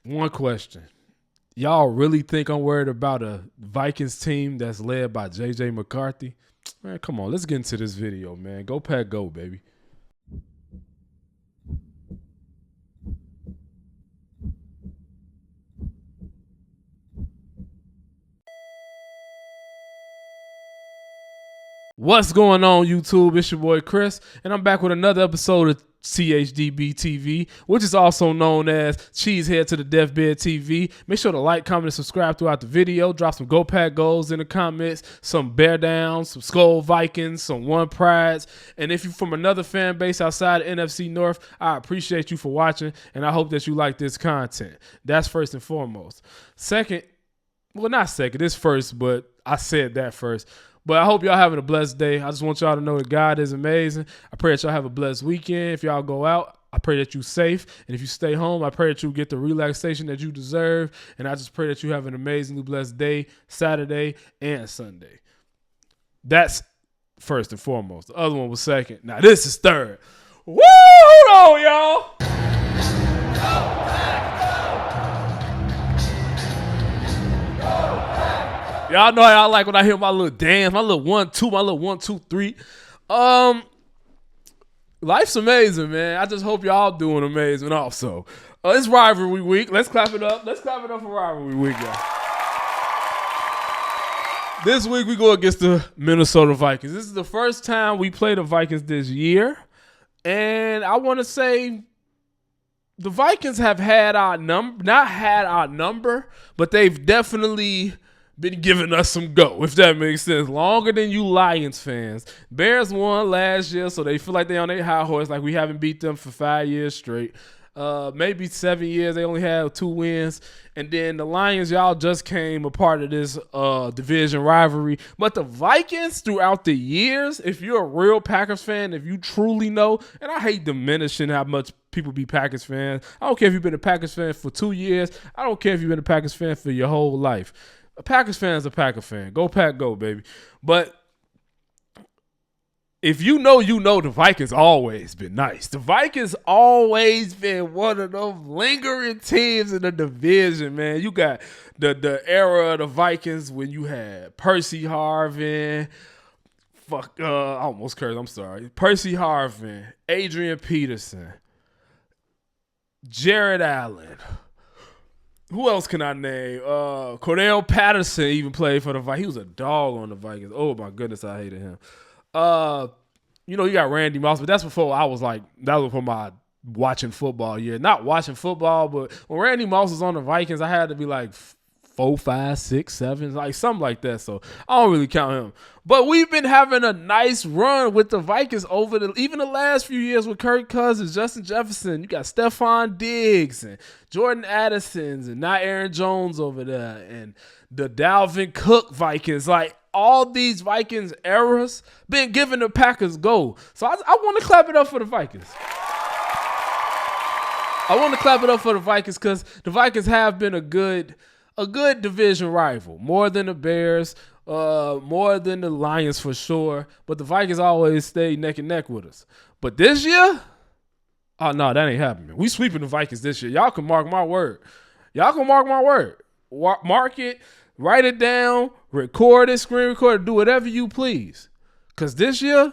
One question. Y'all really think I'm worried about a Vikings team that's led by J.J. McCarthy? Man, come on. Let's get into this video, man. Go Pack Go, baby. What's going on, YouTube? It's your boy Chris, and I'm back with another episode of CHDB-TV, which is also known as CheeseHead to the DeathBed TV. Make sure to like, comment, and subscribe throughout the video. Drop some Go Pack Goals in the comments, some Bear Downs, some Skull Vikings, some One Prides. And if you're from another fan base outside of NFC North, I appreciate you for watching, and I hope that you like this content. That's first and foremost. Second, well, not second, it's first, but I said that first. But I hope y'all having a blessed day. I just want y'all to know that God is amazing. I pray that y'all have a blessed weekend. If y'all go out, I pray that you're safe. And if you stay home, I pray that you get the relaxation that you deserve. And I just pray that you have an amazingly blessed day, Saturday and Sunday. That's first and foremost. The other one was second. Now this is third. Woo! Hold on, y'all. Y'all know how I like when I hear my little dance, my little 1, 2, my little 1, 2, 3. Life's amazing, man. I just hope y'all doing amazing also. It's rivalry week. Let's clap it up. Let's clap it up for rivalry week, y'all. This week we go against the Minnesota Vikings. This is the first time we play the Vikings this year. And I want to say the Vikings have had our number, not had our number, but they've definitely been giving us some go, if that makes sense. Longer than you Lions fans. Bears won last year, so they feel like they're on their high horse, like we haven't beat them for 5 years straight. Maybe 7 years, they only have 2 wins. And then the Lions, y'all just came a part of this division rivalry. But the Vikings, throughout the years, if you're a real Packers fan, if you truly know, and I hate diminishing how much people be Packers fans. I don't care if you've been a Packers fan for 2 years. I don't care if you've been a Packers fan for your whole life. A Packers fan is a Packer fan. Go Pack Go, baby. But if you know, the Vikings always been nice. The Vikings always been one of those lingering teams in the division, man. You got the era of the Vikings when you had Percy Harvin. I almost cursed. I'm sorry. Percy Harvin, Adrian Peterson, Jared Allen. Who else can I name? Cordell Patterson even played for the Vikings. He was a dog on the Vikings. Oh, my goodness, I hated him. You got Randy Moss, but that's before that was before my watching football year. Not watching football, but when Randy Moss was on the Vikings, I had to be like 4, 5, 6, 7, like something like that. So I don't really count him. But we've been having a nice run with the Vikings over even the last few years with Kirk Cousins, Justin Jefferson. You got Stephon Diggs and Jordan Addisons and not Aaron Jones over there and the Dalvin Cook Vikings. Like all these Vikings eras been giving the Packers go. So I want to clap it up for the Vikings. I want to clap it up for the Vikings because the Vikings have been a good division rival, more than the Bears, more than the Lions for sure. But the Vikings always stay neck and neck with us. But this year, oh no, that ain't happening. We sweeping the Vikings this year. Y'all can mark my word. Mark it, write it down, record it, screen record it, do whatever you please. Because this year,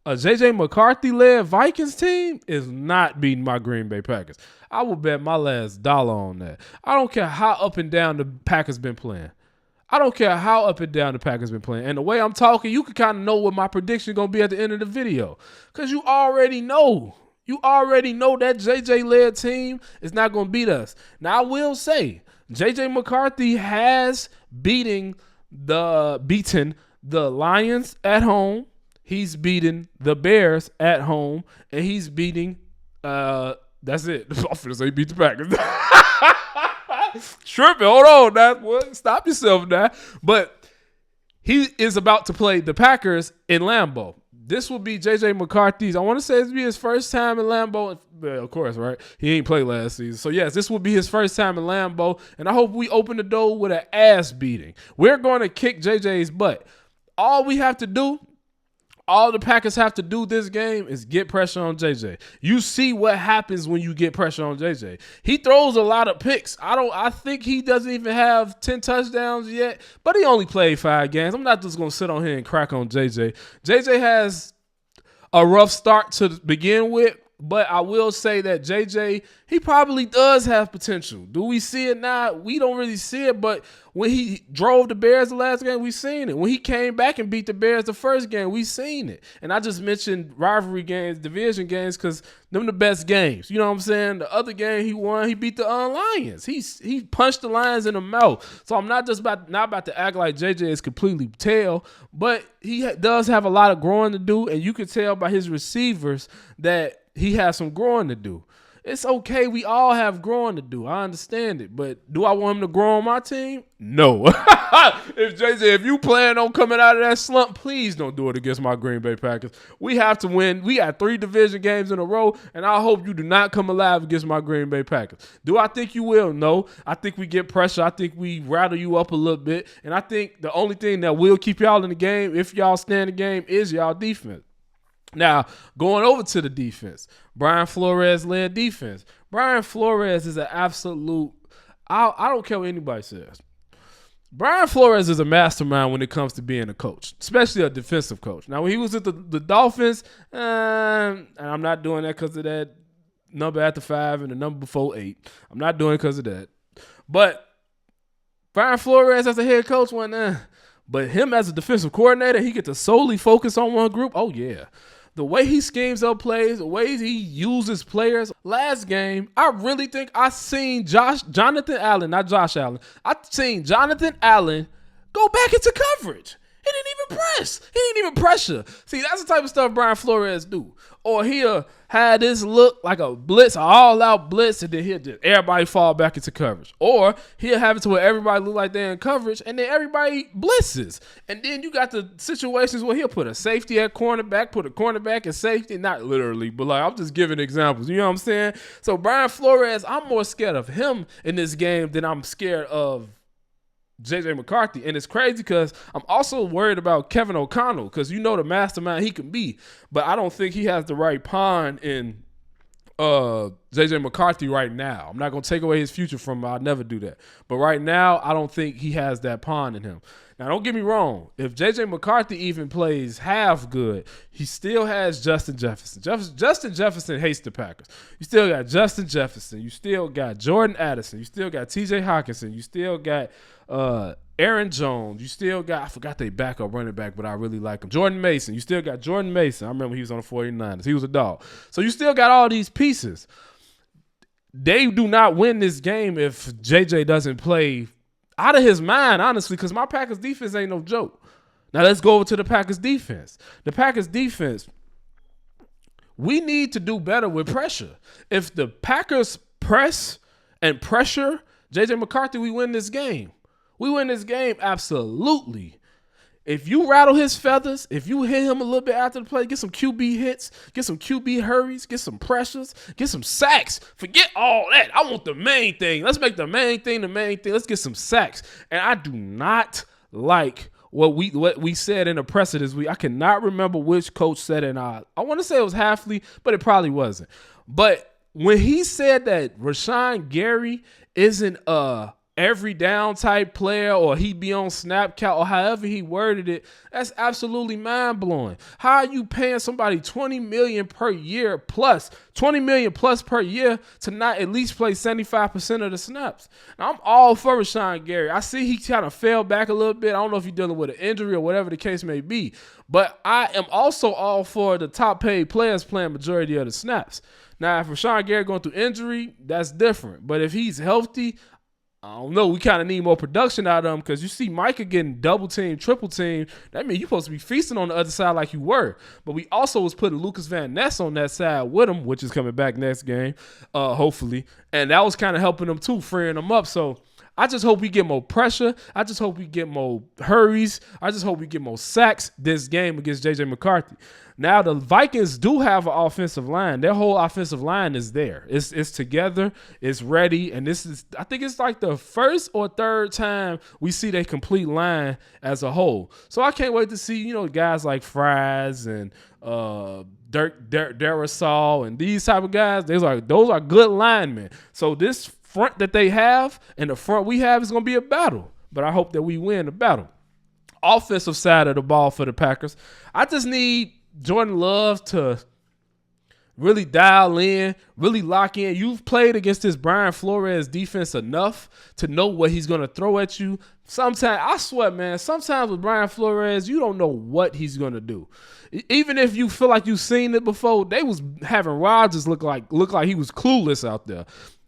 a J.J. McCarthy-led Vikings team is not beating my Green Bay Packers. I will bet my last dollar on that. I don't care how up and down the Packers been playing. And the way I'm talking, you can kind of know what my prediction going to be at the end of the video. Because you already know. That J.J.-led team is not going to beat us. Now, I will say, J.J. McCarthy has beaten the Lions at home. He's beating the Bears at home, and he's beating, that's it. I'm going to say beat the Packers. Tripping. Hold on now. Stop yourself now. But he is about to play the Packers in Lambeau. This will be J.J. McCarthy's, I want to say this will be his first time in Lambeau. Well, of course, right? He ain't played last season. So, yes, this will be his first time in Lambeau, and I hope we open the door with an ass beating. We're going to kick J.J.'s butt. All we have to do all the Packers have to do this game is get pressure on JJ. You see what happens when you get pressure on JJ. He throws a lot of picks. I think he doesn't even have 10 touchdowns yet, but he only played 5 games. I'm not just going to sit on here and crack on JJ. JJ has a rough start to begin with, but I will say that JJ, he probably does have potential. Do we see it now? We don't really see it, but when he drove the Bears the last game, we seen it. When he came back and beat the Bears the first game, we seen it. And I just mentioned rivalry games, division games, because them the best games. You know what I'm saying? The other game he won, he beat the Lions. He punched the Lions in the mouth. So I'm not about to act like JJ is completely tail, but he does have a lot of growing to do, and you can tell by his receivers that he has some growing to do. It's okay. We all have growing to do. I understand it. But do I want him to grow on my team? No. if you plan on coming out of that slump, please don't do it against my Green Bay Packers. We have to win. We got 3 division games in a row, and I hope you do not come alive against my Green Bay Packers. Do I think you will? No. I think we get pressure. I think we rattle you up a little bit. And I think the only thing that will keep y'all in the game, if y'all stay in the game, is y'all defense. Now, going over to the defense, Brian Flores led defense. Brian Flores is an absolute, I don't care what anybody says. Brian Flores is a mastermind when it comes to being a coach, especially a defensive coach. Now, when he was at the Dolphins, and I'm not doing that because of that number after 5 and the number before 8. I'm not doing it because of that. But Brian Flores as a head coach, but him as a defensive coordinator, he gets to solely focus on one group. Oh, yeah. The way he schemes up plays, the way he uses players. Last game, I really think I seen Jonathan Allen, not Josh Allen. I seen Jonathan Allen go back into coverage. He didn't even press. He didn't even pressure. See, that's the type of stuff Brian Flores do. Or he'll have this look like a blitz, an all-out blitz, and then he'll just everybody fall back into coverage. Or he'll have it to where everybody look like they're in coverage, and then everybody blitzes. And then you got the situations where he'll put a safety at cornerback, put a cornerback at safety, not literally, but like I'm just giving examples. You know what I'm saying? So Brian Flores, I'm more scared of him in this game than I'm scared of J.J. McCarthy. And it's crazy because I'm also worried about Kevin O'Connell because you know the mastermind he can be, but I don't think he has the right pawn in J.J. McCarthy right now. I'm not going to take away his future from him. I'll never do that. But right now, I don't think he has that pawn in him. Now, don't get me wrong. If J.J. McCarthy even plays half good, he still has Justin Jefferson. Justin Jefferson hates the Packers. You still got Justin Jefferson. You still got Jordan Addison. You still got T.J. Hockenson. You still got Aaron Jones. You still got, I forgot they backup running back, but I really like him. Jordan Mason. You still got Jordan Mason. I remember he was on the 49ers. He was a dog. So you still got all these pieces. They do not win this game if JJ doesn't play out of his mind, honestly, because my Packers defense ain't no joke. Now let's go over to the Packers defense. The Packers defense, we need to do better with pressure. If the Packers press and pressure JJ McCarthy, we win this game. We win this game, absolutely. If you rattle his feathers, if you hit him a little bit after the play, get some QB hits, get some QB hurries, get some pressures, get some sacks. Forget all that. I want the main thing. Let's make the main thing the main thing. Let's get some sacks. And I do not like what we said in the presser this week. I cannot remember which coach said it. I want to say it was Halfley, but it probably wasn't. But when he said that Rashawn Gary isn't every down type player or he be on snap count or however he worded it, that's absolutely mind-blowing. How are you paying somebody $20 million per year plus $20 million plus per year to not at least play 75% of the snaps? Now, I'm all for Rashawn Gary. I see he kind of fell back a little bit. I don't know if he's dealing with an injury or whatever the case may be, but I am also all for the top paid players playing majority of the snaps. Now, if Rashawn Gary going through injury, that's different. But if he's healthy, I don't know. We kind of need more production out of him because you see Micah getting double team, triple team. That means you're supposed to be feasting on the other side like you were. But we also was putting Lucas Van Ness on that side with him, which is coming back next game, hopefully. And that was kind of helping him too, freeing him up. So I just hope we get more pressure. I just hope we get more hurries. I just hope we get more sacks this game against J.J. McCarthy. Now, the Vikings do have an offensive line. Their whole offensive line is there. It's together. It's ready. And I think it's like the first or third time we see their complete line as a whole. So I can't wait to see, guys like Flores and Darasol and these type of guys. Those are good linemen. So this front that they have and the front we have is going to be a battle. But I hope that we win the battle. Offensive side of the ball for the Packers, I just need Jordan Love to really dial in, really lock in. You've played against this Brian Flores defense enough to know what he's going to throw at you. Sometimes, I swear, man, sometimes with Brian Flores, you don't know what he's going to do. Even if you feel like you've seen it before, they was having Rodgers look like he was clueless out there.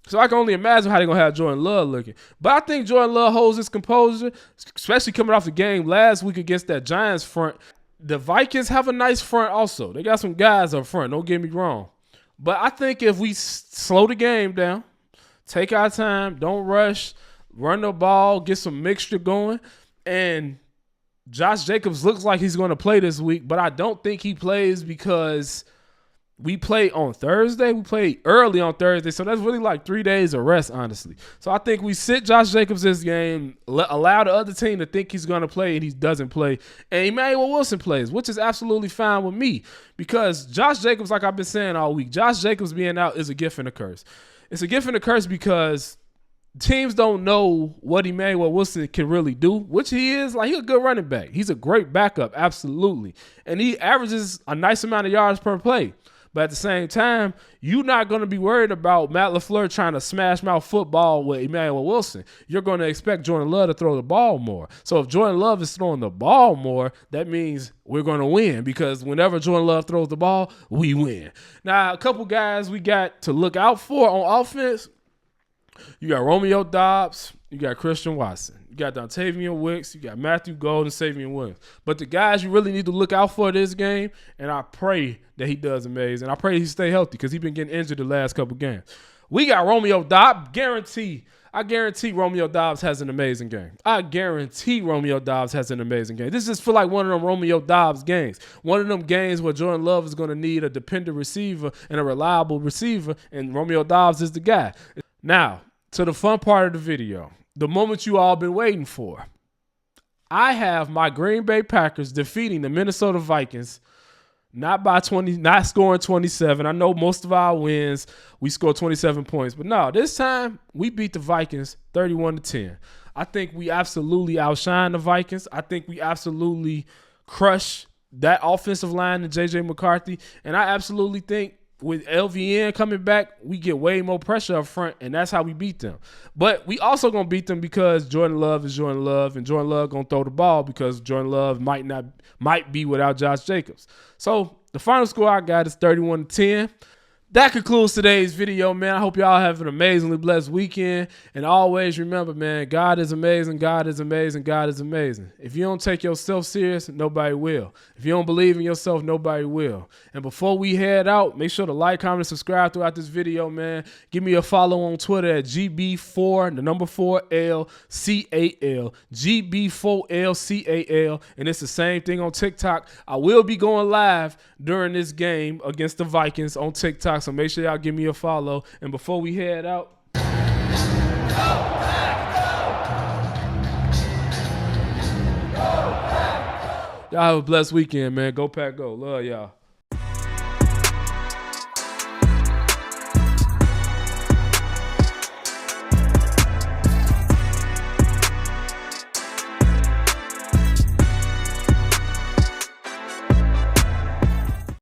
So I can only imagine how they're going to have Jordan Love looking. But I think Jordan Love holds his composure, especially coming off the game last week against that Giants front. The Vikings have a nice front also. They got some guys up front, don't get me wrong. But I think if we slow the game down, take our time, don't rush, run the ball, get some mixture going, and Josh Jacobs looks like he's going to play this week, but I don't think he plays because we play on Thursday. We play early on Thursday, so that's really like 3 days of rest, honestly. So I think we sit Josh Jacobs this game, allow the other team to think he's going to play, and he doesn't play. And Emmanuel Wilson plays, which is absolutely fine with me because Josh Jacobs, like I've been saying all week, Josh Jacobs being out is a gift and a curse. It's a gift and a curse because teams don't know what Emmanuel Wilson can really do, which he is. Like, he's a good running back. He's a great backup, absolutely. And he averages a nice amount of yards per play. But at the same time, you're not going to be worried about Matt LaFleur trying to smash mouth football with Emmanuel Wilson. You're going to expect Jordan Love to throw the ball more. So if Jordan Love is throwing the ball more, that means we're going to win because whenever Jordan Love throws the ball, we win. Now, a couple guys we got to look out for on offense. You got Romeo Doubs. You got Christian Watson. You got Dontavian Wicks. You got Matthew Gold and Savion Williams. But the guys you really need to look out for this game, and I pray that he does amazing. I pray he stay healthy because he's been getting injured the last couple games. We got Romeo Doubs. I guarantee Romeo Doubs has an amazing game. This just feel like one of them Romeo Doubs games. One of them games where Jordan Love is going to need a dependent receiver and a reliable receiver, and Romeo Doubs is the guy. Now, to the fun part of the video, the moment you all been waiting for. I have my Green Bay Packers defeating the Minnesota Vikings, not scoring 27. I know most of our wins, we score 27 points. But no, this time we beat the Vikings 31-10. I think we absolutely outshine the Vikings. I think we absolutely crush that offensive line and J.J. McCarthy. And I absolutely think with LVN coming back, we get way more pressure up front, and that's how we beat them. But we also going to beat them because Jordan Love is Jordan Love, and Jordan Love going to throw the ball because Jordan Love might be without Josh Jacobs. So the final score I got is 31-10. That concludes today's video, man. I hope y'all have an amazingly blessed weekend. And always remember, man, God is amazing, God is amazing, God is amazing. If you don't take yourself serious, nobody will. If you don't believe in yourself, nobody will. And before we head out, make sure to like, comment, and subscribe throughout this video, man. Give me a follow on Twitter at GB4, the number 4LCAL, GB4LCAL. And it's the same thing on TikTok. I will be going live during this game against the Vikings on TikTok. So make sure y'all give me a follow. And before we head out, y'all have a blessed weekend, man. Go Pack, go. Love y'all.